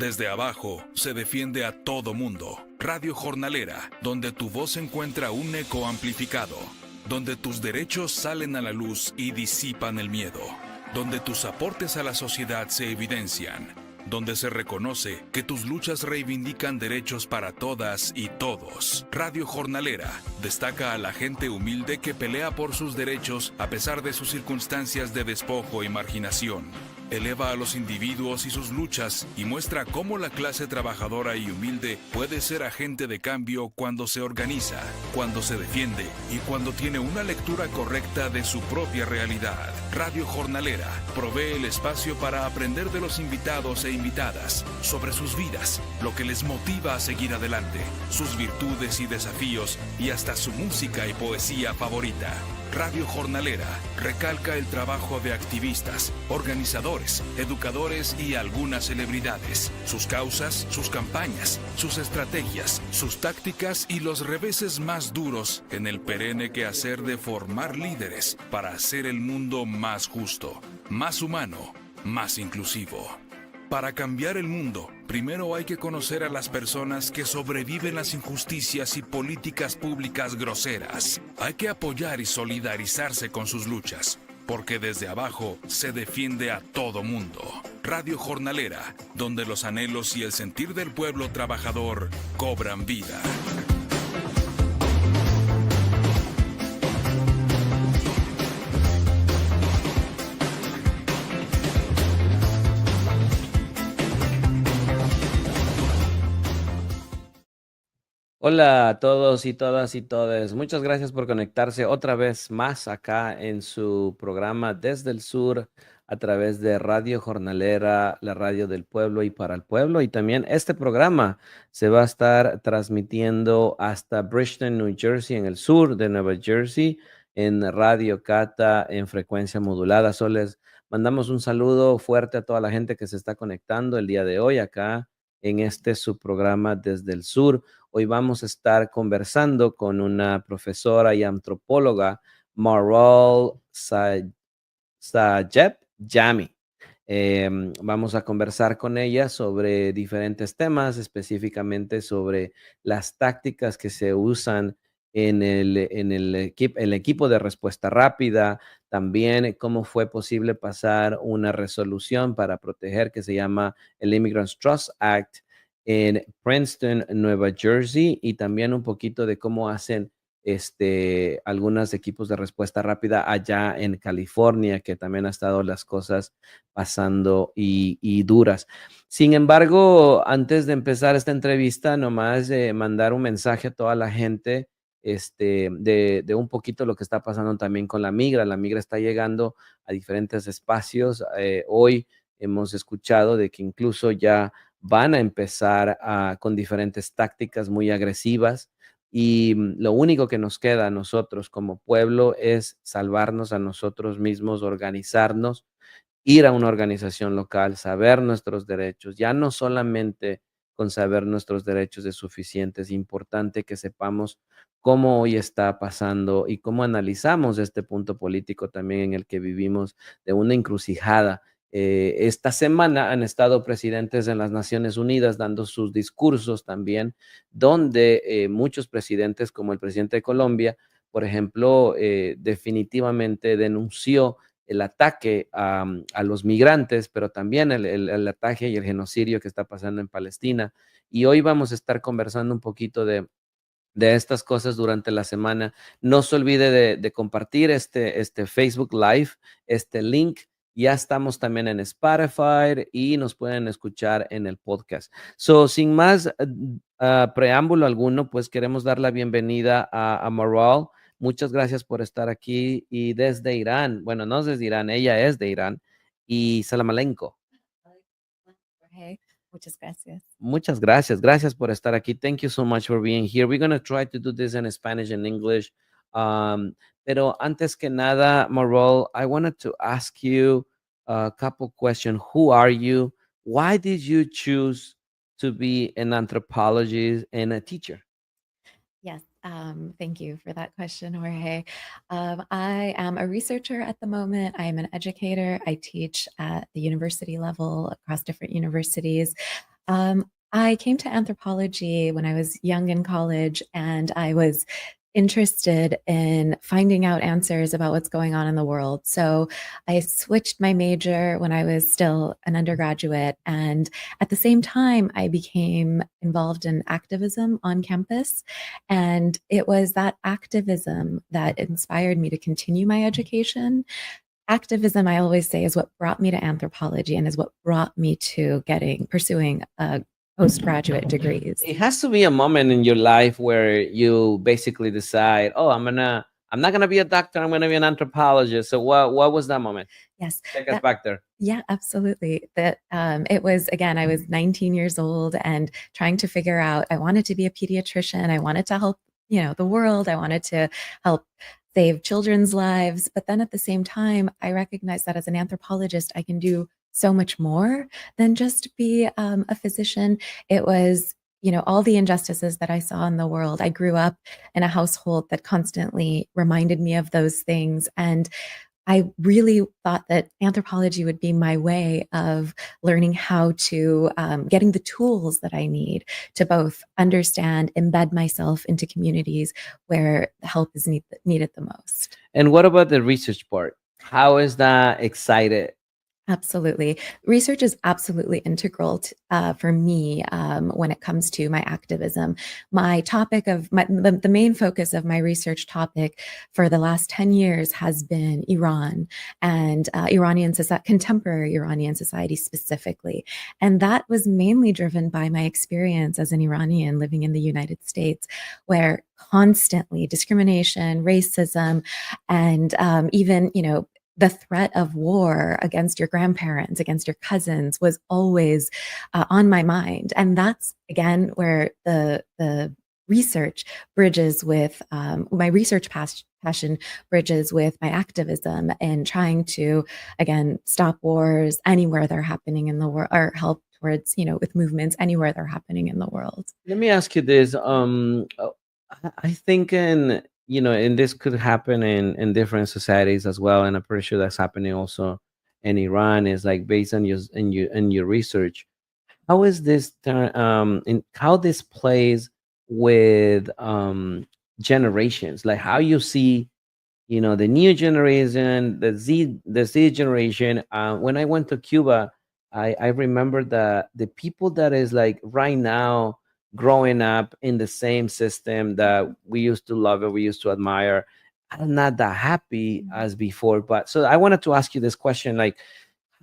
Desde abajo se defiende a todo mundo. Radio Jornalera, donde tu voz encuentra un eco amplificado, donde tus derechos salen a la luz y disipan el miedo, donde tus aportes a la sociedad se evidencian, donde se reconoce que tus luchas reivindican derechos para todas y todos. Radio Jornalera destaca a la gente humilde que pelea por sus derechos a pesar de sus circunstancias de despojo y marginación. Eleva a los individuos y sus luchas y muestra cómo la clase trabajadora y humilde puede ser agente de cambio cuando se organiza, cuando se defiende y cuando tiene una lectura correcta de su propia realidad. Radio Jornalera provee el espacio para aprender de los invitados e invitadas sobre sus vidas, lo que les motiva a seguir adelante, sus virtudes y desafíos y hasta su música y poesía favorita. Radio Jornalera recalca el trabajo de activistas, organizadores, educadores y algunas celebridades, sus causas, sus campañas, sus estrategias, sus tácticas y los reveses más duros en el perenne quehacer de formar líderes para hacer el mundo más justo, más humano, más inclusivo. Para cambiar el mundo, primero hay que conocer a las personas que sobreviven las injusticias y políticas públicas groseras. Hay que apoyar y solidarizarse con sus luchas, porque desde abajo se defiende a todo mundo. Radio Jornalera, donde los anhelos y el sentir del pueblo trabajador cobran vida. Hola a todos y todas y todes. Muchas gracias por conectarse otra vez más acá en su programa Desde el Sur a través de Radio Jornalera, la radio del pueblo y para el pueblo. Y también este programa se va a estar transmitiendo hasta Bridgeton, New Jersey, en el sur de Nueva Jersey, en Radio Cata en frecuencia modulada. Solo les mandamos un saludo fuerte a toda la gente que se está conectando el día de hoy acá en este su programa Desde el Sur. Hoy vamos a estar conversando con una profesora y antropóloga, Marol Sayeb Jami. Vamos a conversar con ella sobre diferentes temas, específicamente sobre las tácticas que se usan en el equipo de respuesta rápida, también cómo fue posible pasar una resolución para proteger que se llama el Immigrants Trust Act en Princeton, Nueva Jersey, y también un poquito de cómo hacen algunos equipos de respuesta rápida allá en California, que también ha estado las cosas pasando y duras. Sin embargo, antes de empezar esta entrevista, nomás mandar un mensaje a toda la gente de un poquito lo que está pasando también con la migra. La migra está llegando a diferentes espacios. Hoy hemos escuchado de que incluso ya van a empezar con diferentes tácticas muy agresivas y lo único que nos queda a nosotros como pueblo es salvarnos a nosotros mismos, organizarnos, ir a una organización local, saber nuestros derechos. Ya no solamente con saber nuestros derechos es suficiente, es importante que sepamos cómo hoy está pasando y cómo analizamos este punto político también en el que vivimos de una encrucijada. Esta semana han estado presidentes en las Naciones Unidas dando sus discursos también, donde muchos presidentes, como el presidente de Colombia, por ejemplo, definitivamente denunció el ataque a los migrantes, pero también el ataque y el genocidio que está pasando en Palestina. Y hoy vamos a estar conversando un poquito de estas cosas durante la semana. No se olvide de compartir este Facebook Live, este link. Ya estamos también en Spotify y nos pueden escuchar en el podcast. Sin más preámbulo alguno, pues queremos dar la bienvenida a Marol. Muchas gracias por estar aquí y desde Irán. Bueno, no es desde Irán, ella es de Irán. Y salam aleikum. Hey, muchas gracias. Muchas gracias. Gracias por estar aquí. Thank you so much for being here. We're going to try to do this in Spanish and English. Pero antes que nada, Marol, I wanted to ask you a couple questions. Who are you? Why did you choose to be an anthropologist and a teacher? Yes, thank you for that question, Jorge. I am a researcher at the moment. I am an educator. I teach at the university level across different universities. I came to anthropology when I was young in college, and I was interested in finding out answers about what's going on in the world. So I switched my major when I was still an undergraduate. And at the same time, I became involved in activism on campus. And it was that activism that inspired me to continue my education. Activism, I always say, is what brought me to anthropology and is what brought me to pursuing postgraduate degrees. It has to be a moment in your life where you basically decide, oh, I'm not gonna be a doctor, I'm gonna be an anthropologist. So what was that moment? Yes. Take us back there. Yeah, absolutely. That it was, again, I was 19 years old and trying to figure out, I wanted to be a pediatrician. I wanted to help, the world. I wanted to help save children's lives. But then at the same time, I recognized that as an anthropologist, I can do so much more than just be a physician. It was, all the injustices that I saw in the world. I grew up in a household that constantly reminded me of those things. And I really thought that anthropology would be my way of learning how to, getting the tools that I need to both understand, embed myself into communities where help is needed the most. And what about the research part? How is that excited? Absolutely. Research is absolutely integral for me when it comes to my activism. My topic of the main focus of my research topic for the last 10 years has been Iran and contemporary Iranian society specifically. And that was mainly driven by my experience as an Iranian living in the United States, where constantly discrimination, racism, and even, the threat of war against your grandparents, against your cousins was always on my mind. And that's, again, where the research bridges with my research passion bridges with my activism and trying to, again, stop wars anywhere they're happening in the world, or help towards, with movements anywhere they're happening in the world. Let me ask you this. I think and this could happen in different societies as well, and I'm pretty sure that's happening also in Iran. Is like based on your research. How is this in how this plays with generations? Like how you see, the new generation, the Z generation. When I went to Cuba, I remember the people that is like right now growing up in the same system that we used to love and we used to admire are not that happy as before. But so I wanted to ask you this question, like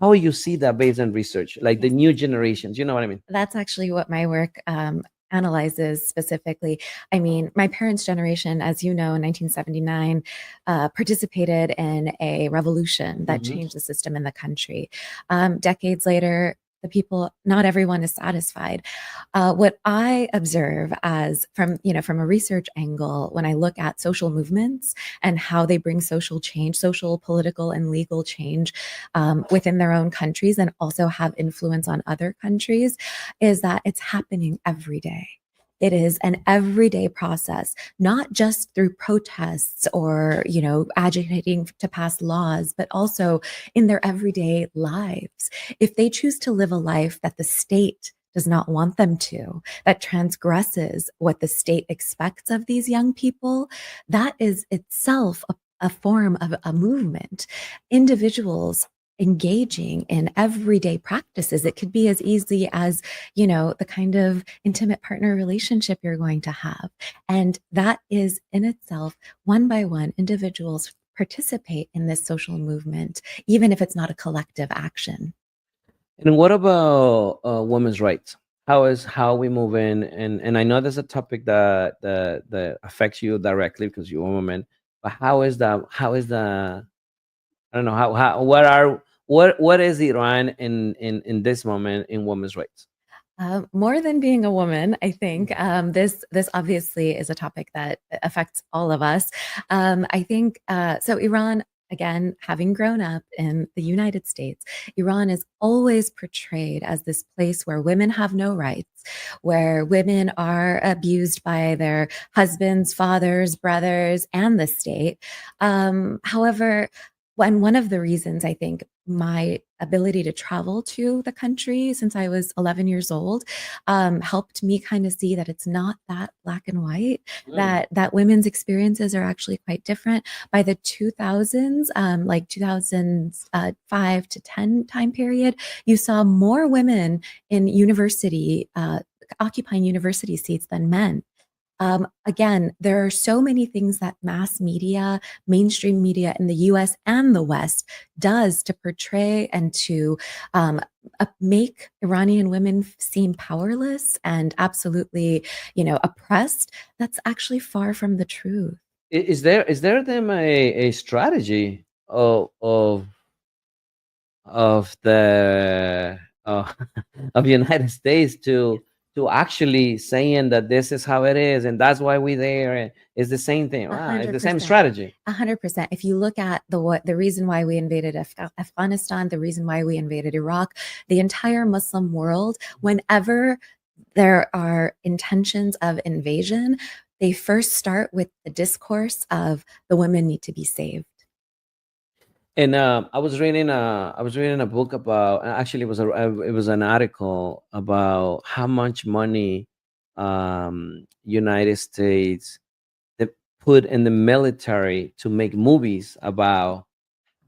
how you see that based on research, like the new generations, you know what I mean? That's actually what my work analyzes specifically. I mean, my parents' generation, as you know, in 1979, participated in a revolution that changed the system in the country. Decades later, not everyone is satisfied. What I observe from a research angle, when I look at social movements and how they bring social change, social, political, and legal change within their own countries and also have influence on other countries, is that it's happening every day. It is an everyday process, not just through protests or, agitating to pass laws, but also in their everyday lives. If they choose to live a life that the state does not want them to, that transgresses what the state expects of these young people, that is itself a form of a movement. Individuals engaging in everyday practices. It could be as easy as, the kind of intimate partner relationship you're going to have. And that is in itself, one by one, individuals participate in this social movement, even if it's not a collective action. And what about women's rights? How we move in, and I know there's a topic that affects you directly because you're a woman, but how is the I don't know how what is Iran in this moment in women's rights? More than being a woman, I think this obviously is a topic that affects all of us. I think so. Iran, again, having grown up in the United States, Iran is always portrayed as this place where women have no rights, where women are abused by their husbands, fathers, brothers, and the state. However, one of the reasons I think my ability to travel to the country since I was 11 years old helped me kind of see that it's not that black and white, that women's experiences are actually quite different. By the 2000s, like 2005 to 10 time period, you saw more women in university occupying university seats than men. Again, there are so many things that mass media, mainstream media in the US and the West does to portray and to make Iranian women seem powerless and absolutely, oppressed. That's actually far from the truth. Is there them a strategy of the of United States to actually saying that this is how it is and that's why we're there, and it's the same thing. It's the same 100%. strategy. 100%. If you look at the reason why we invaded Afghanistan, the reason why we invaded Iraq, the entire Muslim world, whenever there are intentions of invasion, they first start with the discourse of the women need to be saved. And I was reading a book about, actually it was an article about how much money United States they put in the military to make movies about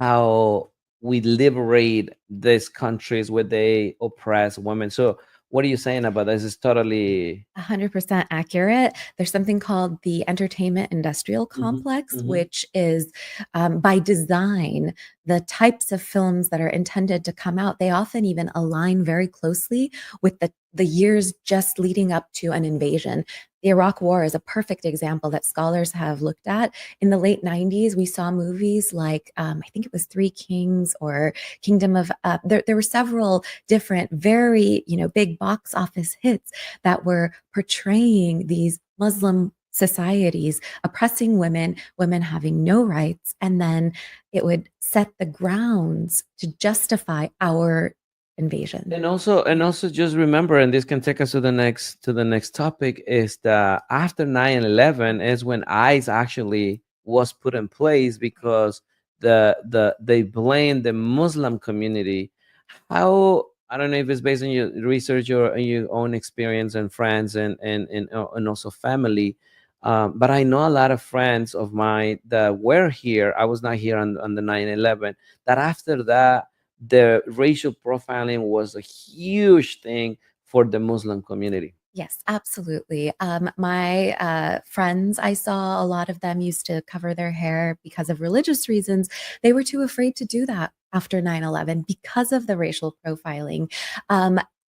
how we liberate these countries where they oppress women. So what are you saying about this? Is totally 100% accurate. There's something called the entertainment industrial complex, which is by design, the types of films that are intended to come out, they often even align very closely with the years just leading up to an invasion. The Iraq War is a perfect example that scholars have looked at. In the late 90s, we saw movies like, I think it was Three Kings or Kingdom of, there were several different, very, big box office hits that were portraying these Muslim societies oppressing women, women having no rights, and then it would set the grounds to justify our invasion. And also just remember, and this can take us to the next topic, is that after 9/11 is when ICE actually was put in place, because they blamed the Muslim community. How, I don't know if it's based on your research or your own experience and friends and also family, but I know a lot of friends of mine that were here. I was not here on the 9/11. That after that, the racial profiling was a huge thing for the Muslim community. Yes, absolutely. My friends, I saw a lot of them used to cover their hair because of religious reasons. They were too afraid to do that after 9/11 because of the racial profiling.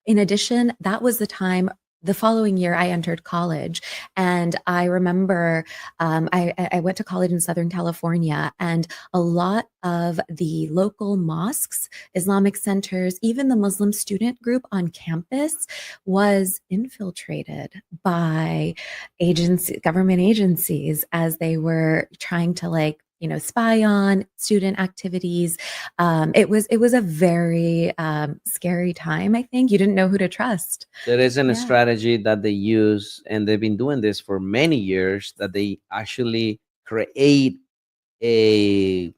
In addition, that was the time. The following year, I entered college, and I remember I went to college in Southern California, and a lot of the local mosques, Islamic centers, even the Muslim student group on campus was infiltrated by government agencies as they were trying to spy on student activities. It was a very scary time. I think you didn't know who to trust. There isn't a Yeah. strategy that they use, and they've been doing this for many years, that they actually create a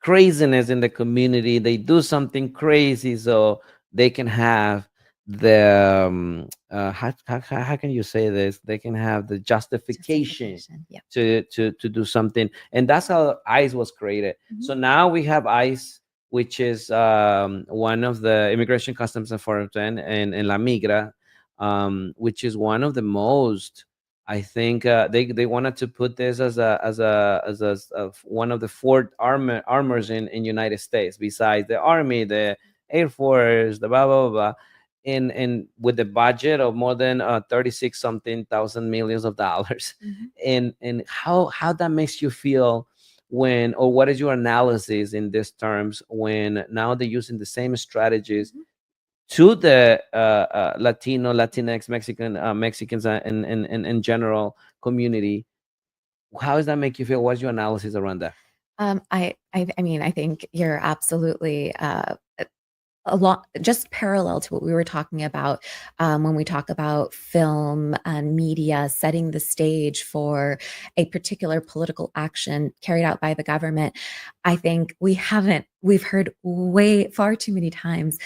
craziness in the community. They do something crazy so they can have the how can you say this? They can have the justification Yeah. to do something, and that's how ICE was created. So now we have ICE, which is one of the Immigration, Customs Enforcement, and La Migra, which is one of the most, I think they wanted to put this as one of the four armors in United States, besides the Army, the Air Force, the blah blah blah, blah. And with the budget of more than 36 something thousand millions of dollars. And how that makes you feel when, or what is your analysis in these terms, when now they're using the same strategies to the Latino, Latinx, Mexicans, and in general community? How does that make you feel? What's your analysis around that? I mean, I think you're absolutely just parallel to what we were talking about when we talk about film and media setting the stage for a particular political action carried out by the government. I think we've heard far too many times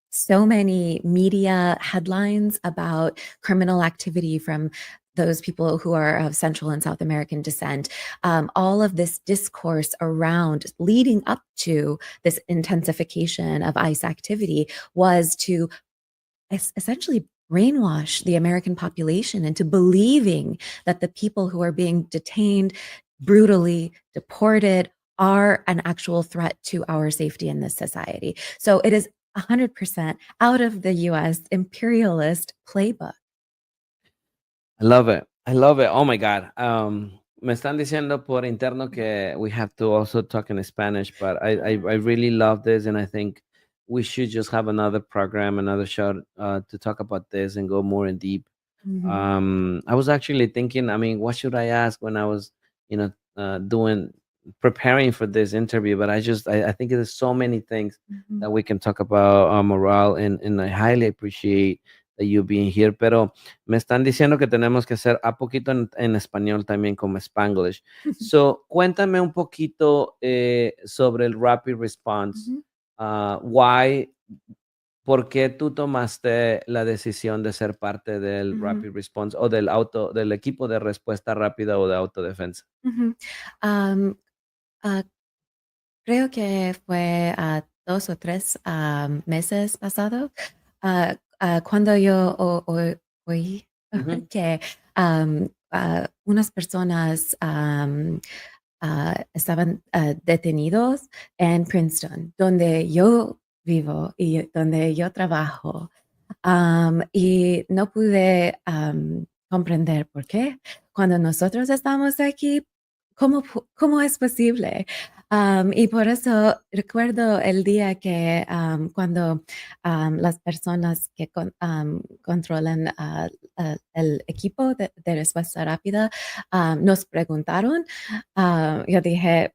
so many media headlines about criminal activity from those people who are of Central and South American descent. All of this discourse around leading up to this intensification of ICE activity was to essentially brainwash the American population into believing that the people who are being detained, brutally deported, are an actual threat to our safety in this society. So it is 100% out of the US imperialist playbook. I love it. I love it. Oh my God. Me están diciendo por interno que we have to also talk in Spanish, but I really love this, and I think we should just have another program, another show to talk about this and go more in deep. I was actually thinking, I mean, what should I ask when I was, preparing for this interview? But I think there's so many things that we can talk about morale, and I highly appreciate that you being here. Pero me están diciendo que tenemos que hacer a poquito en español también como Spanglish. So, cuéntame un poquito sobre el rapid response. Why, ¿por qué tú tomaste la decisión de ser parte del rapid response o del equipo de respuesta rápida o de autodefensa? Creo que fue 2 o 3 meses pasado cuando yo oí que unas personas estaban detenidos en Princeton, donde yo vivo y donde yo trabajo. Y no pude comprender por qué. Cuando nosotros estamos aquí, ¿cómo es posible? Y por eso recuerdo el día que cuando las personas que controlan el equipo de respuesta rápida nos preguntaron, yo dije,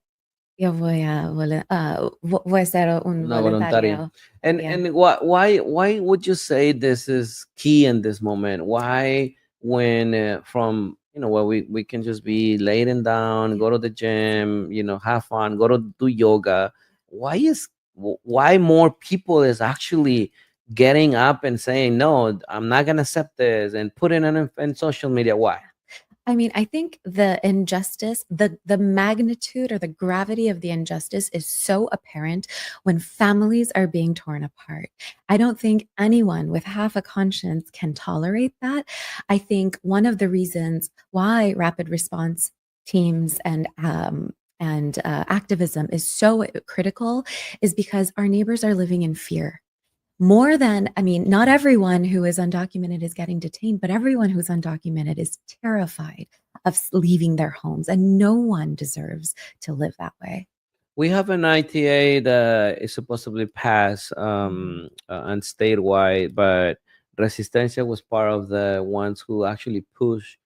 yo voy a ser un voluntario. And why would you say this is key in this moment? Why, when from where we can just be laying down, go to the gym, have fun, go to do yoga? Why more people is actually getting up and saying, no, I'm not gonna accept this, and putting it in social media? Why? I mean, I think the injustice, the magnitude or the gravity of the injustice is so apparent when families are being torn apart. I don't think anyone with half a conscience can tolerate that. I think one of the reasons why rapid response teams and activism is so critical is because our neighbors are living in fear. More than, I mean, not everyone who is undocumented is getting detained, but everyone who's undocumented is terrified of leaving their homes, and no one deserves to live that way. We have an ITA that is supposedly passed and statewide, but Resistencia was part of the ones who actually pushed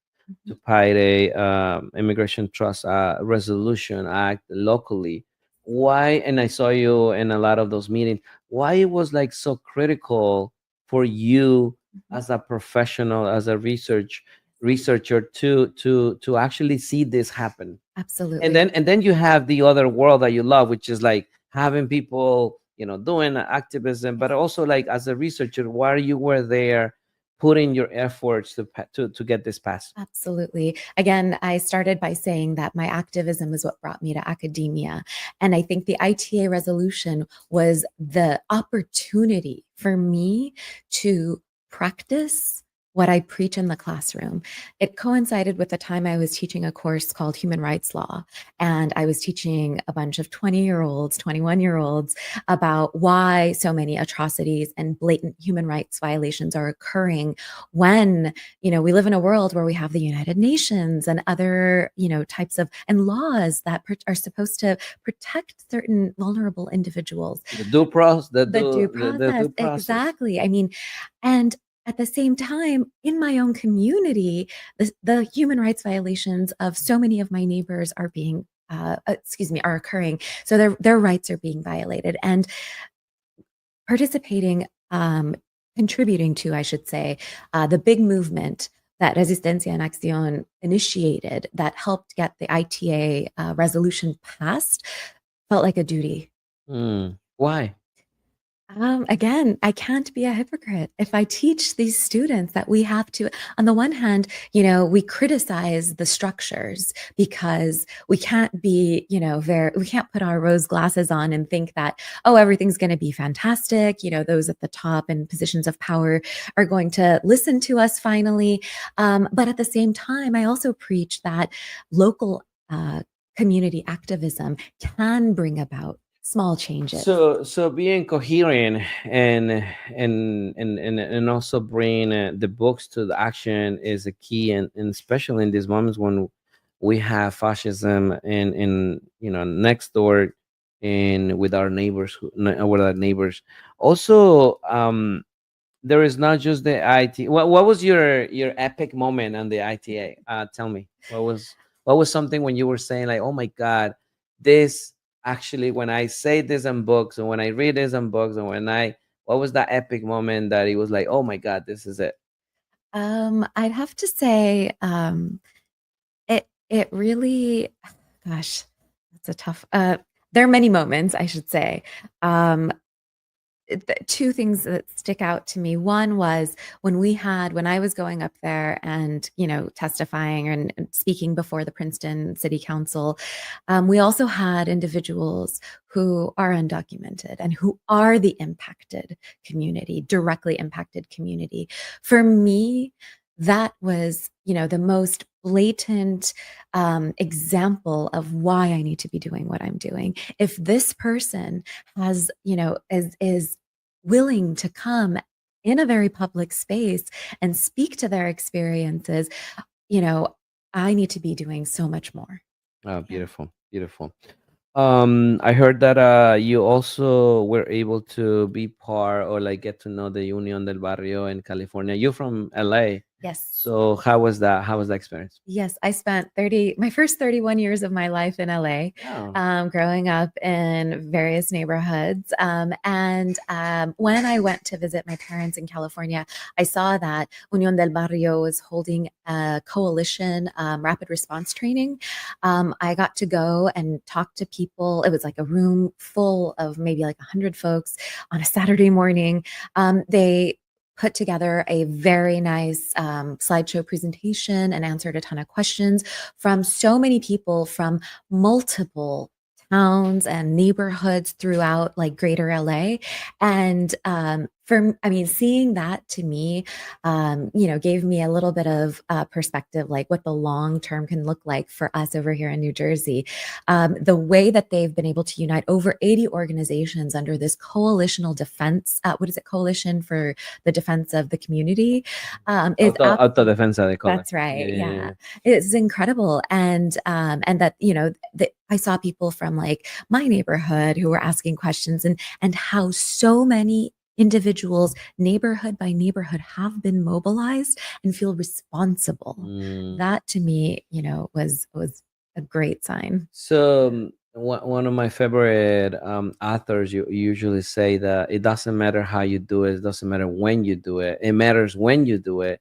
to pass a Immigration Trust Resolution Act locally. Why? And I saw you in a lot of those meetings. Why it was like so critical for you as a professional, as a researcher to actually see this happen? Absolutely. And then you have the other world that you love, which is like having people doing activism, but also like as a researcher, while you were there putting your efforts to get this passed. Absolutely. Again, I started by saying that my activism is what brought me to academia. And I think the ITA resolution was the opportunity for me to practice what I preach in the classroom. It coincided with the time I was teaching a course called Human Rights Law. And I was teaching a bunch of 20-year-olds, 21-year-olds about why so many atrocities and blatant human rights violations are occurring when, we live in a world where we have the United Nations and other, types of, and laws that are supposed to protect certain vulnerable individuals. The due process. The due process. Exactly. I mean, and at the same time, in my own community, the human rights violations of so many of my neighbors are occurring. So their rights are being violated. And participating, contributing to, I should say, the big movement that Resistencia en Acción initiated that helped get the ITA resolution passed felt like a duty. Why? Again, I can't be a hypocrite. If I teach these students that we have to, on the one hand, we criticize the structures because we can't be, we can't put our rose glasses on and think that, oh, everything's going to be fantastic. Those at the top and positions of power are going to listen to us finally. But at the same time, I also preach that local community activism can bring about small changes. So being coherent and also bring the books to the action is a key, and especially in these moments when we have fascism in next door and with our neighbors also. There is not just the IT. What was your epic moment on the ITA? Tell me, what was something when you were saying like, oh my God, this actually, when I say this in books and when I read this in books and what was that epic moment that it was like, oh my God, this is it? I'd have to say, it really, gosh, that's a tough, there are many moments, I should say. Two things that stick out to me. One was when I was going up there and, testifying and speaking before the Princeton City Council, we also had individuals who are undocumented and who are the impacted community, directly impacted community. For me, that was, the most blatant example of why I need to be doing what I'm doing. If this person has, is willing to come in a very public space and speak to their experiences, I need to be doing so much more. Oh, beautiful, beautiful. I heard that you also were able to be part or like get to know the Unión del Barrio in California. You're from LA. Yes. So how was that? How was that experience? Yes, I spent my first 31 years of my life in LA, growing up in various neighborhoods. And when I went to visit my parents in California, I saw that Unión del Barrio was holding a coalition rapid response training. I got to go and talk to people. It was like a room full of maybe like 100 folks on a Saturday morning. They put together a very nice slideshow presentation and answered a ton of questions from so many people from multiple towns and neighborhoods throughout like greater LA. And seeing that to me, gave me a little bit of perspective, like what the long term can look like for us over here in New Jersey. The way that they've been able to unite over 80 organizations under this coalitional defense, coalition for the defense of the community, is autodefensa, they call it. That's right. Yeah. It's incredible. And that, I saw people from like my neighborhood who were asking questions and how so many individuals, neighborhood by neighborhood, have been mobilized and feel responsible. That to me, was a great sign. So one of my favorite authors you usually say that it doesn't matter how you do it doesn't matter when you do it, it matters when you do it.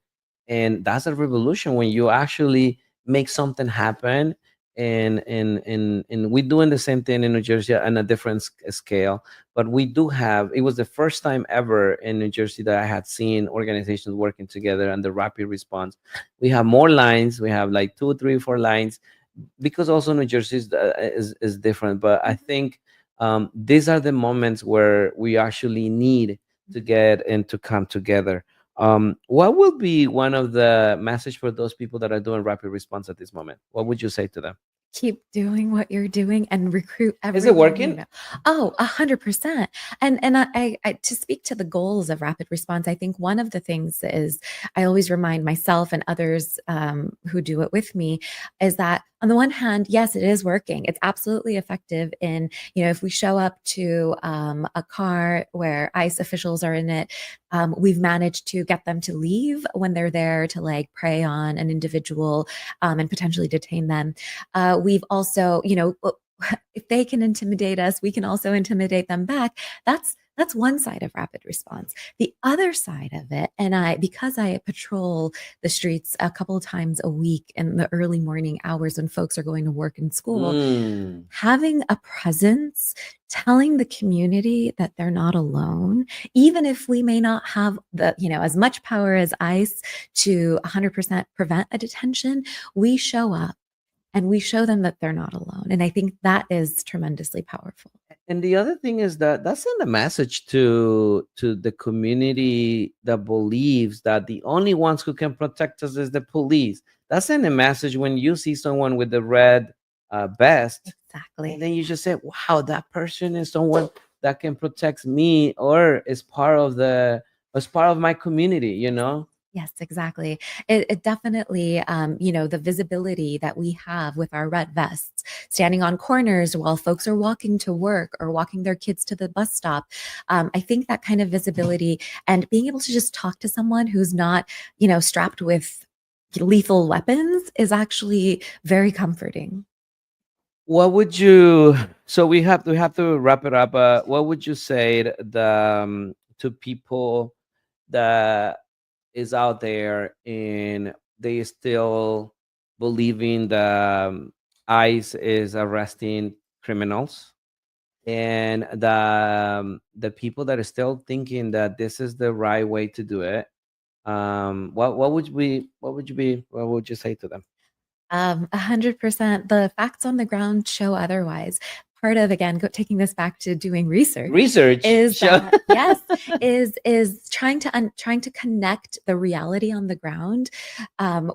And that's a revolution when you actually make something happen. And we're doing the same thing in New Jersey on a different scale, but we do have, it was the first time ever in New Jersey that I had seen organizations working together and the rapid response. We have more lines, we have like 2, 3, 4 lines, because also New Jersey is different. But I think these are the moments where we actually need to get and to come together. What will be one of the message for those people that are doing rapid response at this moment? What would you say to them? Keep doing what you're doing and recruit everyone. Is it working? Oh, 100%. And I to speak to the goals of rapid response, I think one of the things is I always remind myself and others who do it with me is that on the one hand, yes, it is working. It's absolutely effective in, if we show up to a car where ICE officials are in it, we've managed to get them to leave when they're there to like prey on an individual and potentially detain them. We've also, if they can intimidate us, we can also intimidate them back. That's That's one side of rapid response. The other side of it, and because I patrol the streets a couple of times a week in the early morning hours when folks are going to work and school, Mm. having a presence, telling the community that they're not alone, even if we may not have as much power as ICE to 100% prevent a detention, we show up and we show them that they're not alone. And I think that is tremendously powerful. And the other thing is that that's send a message to the community that believes that the only ones who can protect us is the police. That's send a message when you see someone with the red vest, Exactly. and then you just say, "Wow, that person is someone that can protect me, or is part of my community." You know. Yes, exactly. It definitely, the visibility that we have with our red vests, standing on corners while folks are walking to work or walking their kids to the bus stop. I think that kind of visibility and being able to just talk to someone who's not, strapped with lethal weapons is actually very comforting. What would you? So we have to wrap it up. What would you say to people that is out there and they still believing the ICE is arresting criminals, and the people that are still thinking that this is the right way to do it? What would you say to them? 100%. The facts on the ground show otherwise. Part of, again, taking this back to doing research is Show- that, yes, is trying to connect the reality on the ground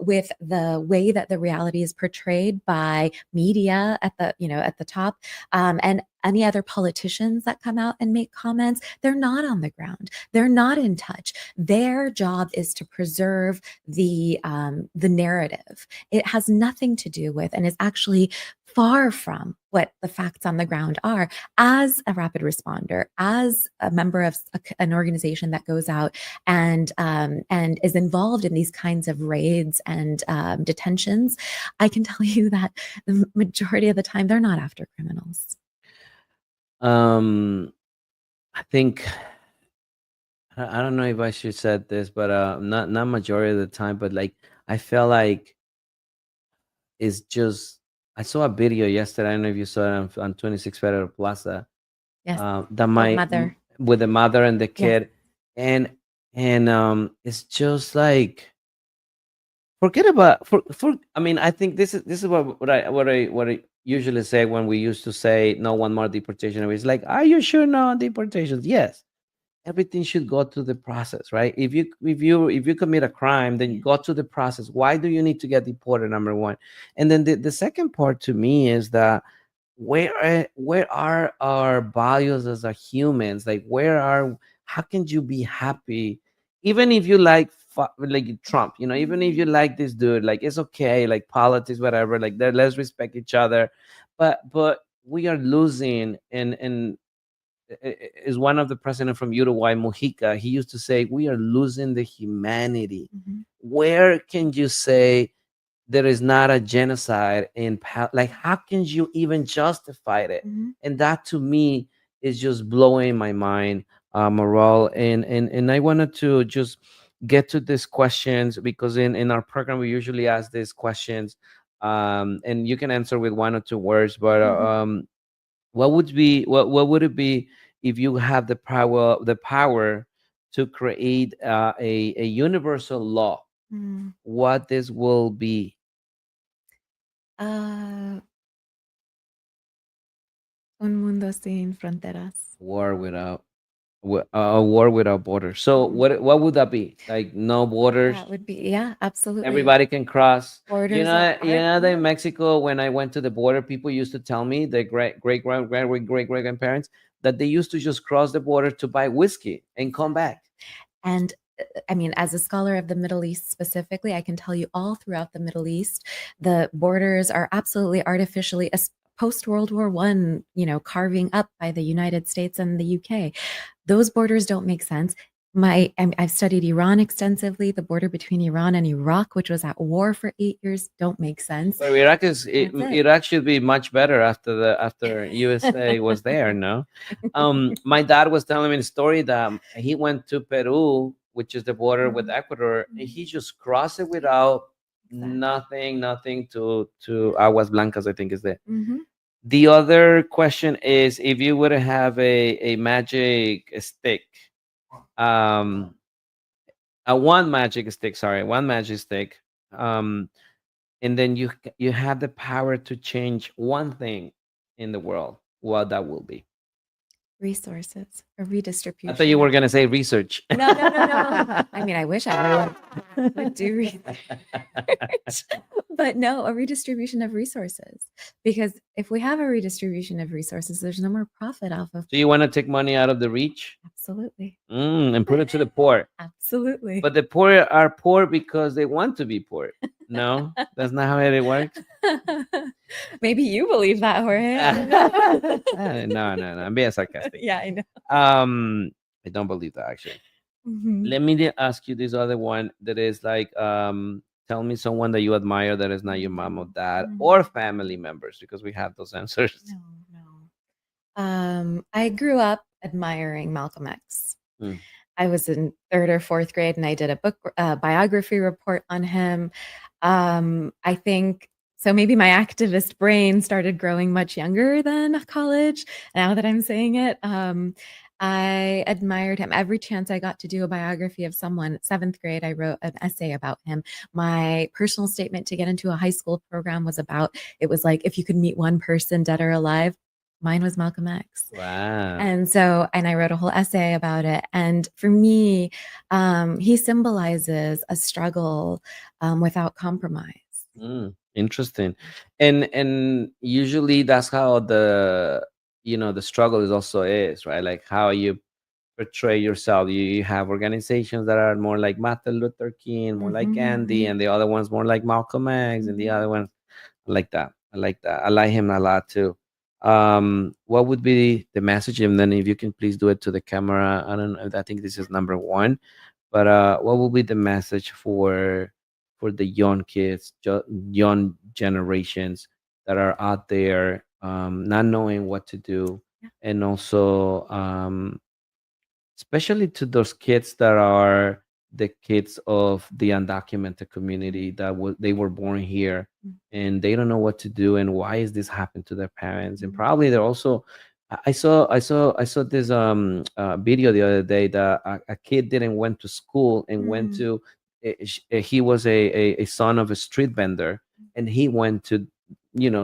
with the way that the reality is portrayed by media at the top, and any other politicians that come out and make comments. They're not on the ground. They're not in touch. Their job is to preserve the narrative. It has nothing to do with, and is actually far from what the facts on the ground are. As a rapid responder, as a member of an organization that goes out and is involved in these kinds of raids and detentions, I can tell you that the majority of the time they're not after criminals. I think I don't know if I should said this, but not majority of the time, but like I feel like it's just I saw a video yesterday. I don't know if you saw it on 26 Federal Plaza. Yes, That with mother. with the mother and the Yes. kid, and it's just like forget about for. I mean, I think this is what I usually say when we used to say no one more deportation. It's like, are you sure no deportations? Yes, everything should go through the process, right? If you commit a crime, then you go through the process. Why do you need to get deported? Number one. And then the second part to me is that where are our values as a humans? Like how can you be happy even if you like Trump, even if you like this dude, like it's okay, like politics, whatever, like let's respect each other. But we are losing, and is one of the president from Uruguay, Mujica. He used to say, "We are losing the humanity." Mhm. Where can you say there is not a genocide like? How can you even justify it? Mhm. And that to me is just blowing my mind, Moral. And I wanted to just get to these questions because in our program we usually ask these questions, and you can answer with one or two words, but what would it be if you have the power to create a universal law? Mm. What this will be? Uh, Un mundo sin fronteras. War without a war without borders. So Mhm. what would that be? Like no borders, That would be, yeah, absolutely. everybody can cross. You Borders know, are you know that in yeah. Mexico, when I went to the border, people used to tell me, the great grandparents, that they used to just cross the border to buy whiskey and come back. And I mean, as a scholar of the Middle East specifically, I can tell you all throughout the Middle East, the borders are absolutely artificially post World War I, carving up by the United States and the UK. Those borders don't make sense. I've studied Iran extensively. The border between Iran and Iraq, which was at war for 8 years, don't make sense. But That's it. Iraq should be much better after USA was there, no? My dad was telling me a story that he went to Peru, which is the border with Ecuador, and he just crossed it without nothing to Aguas Blancas, I think is there. The other question is, if you would have a magic stick, one magic stick, and then you have the power to change one thing in the world, what that will be. Resources, a I redistribution. thought you were going to say research. No. I mean, I wish I would do research. But no, a redistribution of resources. Because if we have a redistribution of resources, there's no more profit off of. So you want to take money out of the rich? Absolutely. And put it to the poor. Absolutely. But the poor are poor because they want to be poor. No, that's not how it works. Maybe you believe that, Jorge. No, I'm being sarcastic. Yeah, I know. I don't believe that, actually. Let me ask you this other one that is like, tell me someone that you admire that is not your mom or dad or family members, because we have those answers. No. I grew up admiring Malcolm X. I was in 3rd or 4th grade and I did a book biography report on him. I think so. Maybe my activist brain started growing much younger than college. Now that I'm saying it, I admired him. Every chance I got to do a biography of someone, 7th grade, I wrote an essay about him. My personal statement to get into a high school program was like, if you could meet one person, dead or alive, mine was Malcolm X. Wow. And I wrote a whole essay about it. And for me, he symbolizes a struggle without compromise. Interesting. And usually that's how the struggle is, right? Like how you portray yourself. You have organizations that are more like Martin Luther King, more like Gandhi, and the other ones more like Malcolm X, and the other ones like that. I like him a lot too. What would be the message? And then if you can please do it to the camera. I don't know. I think this is number 1, but what will be the message for the young kids, young generations that are out there, not knowing what to do, and also especially to those kids that are the kids of the undocumented community that they were born here and they don't know what to do, and why is this happened to their parents, and probably they're also I saw this video the other day that a kid didn't went to school and went to he was a son of a street vendor, and he went to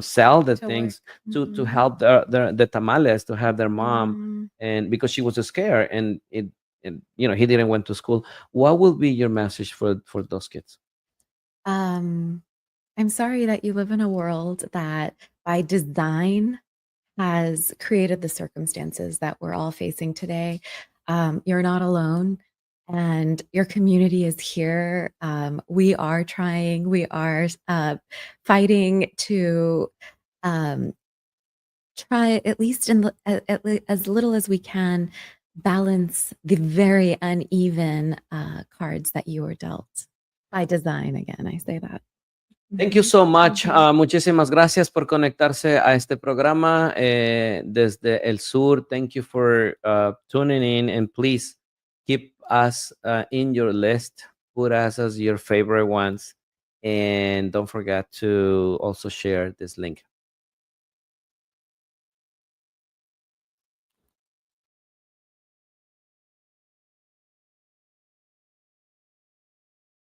sell the things to help the tamales to have their mom, and because she was scared, and he didn't went to school. What will be your message for those kids? I'm sorry that you live in a world that by design has created the circumstances that we're all facing today. You're not alone, and your community is here. We are trying, we are fighting to try, at least as little as we can, balance the very uneven cards that you were dealt by design. Again, I say that. Thank you so much. Muchísimas gracias por conectarse a este programa desde el sur. Thank you for tuning in, and please keep us in your list. Put us as your favorite ones, and don't forget to also share this link.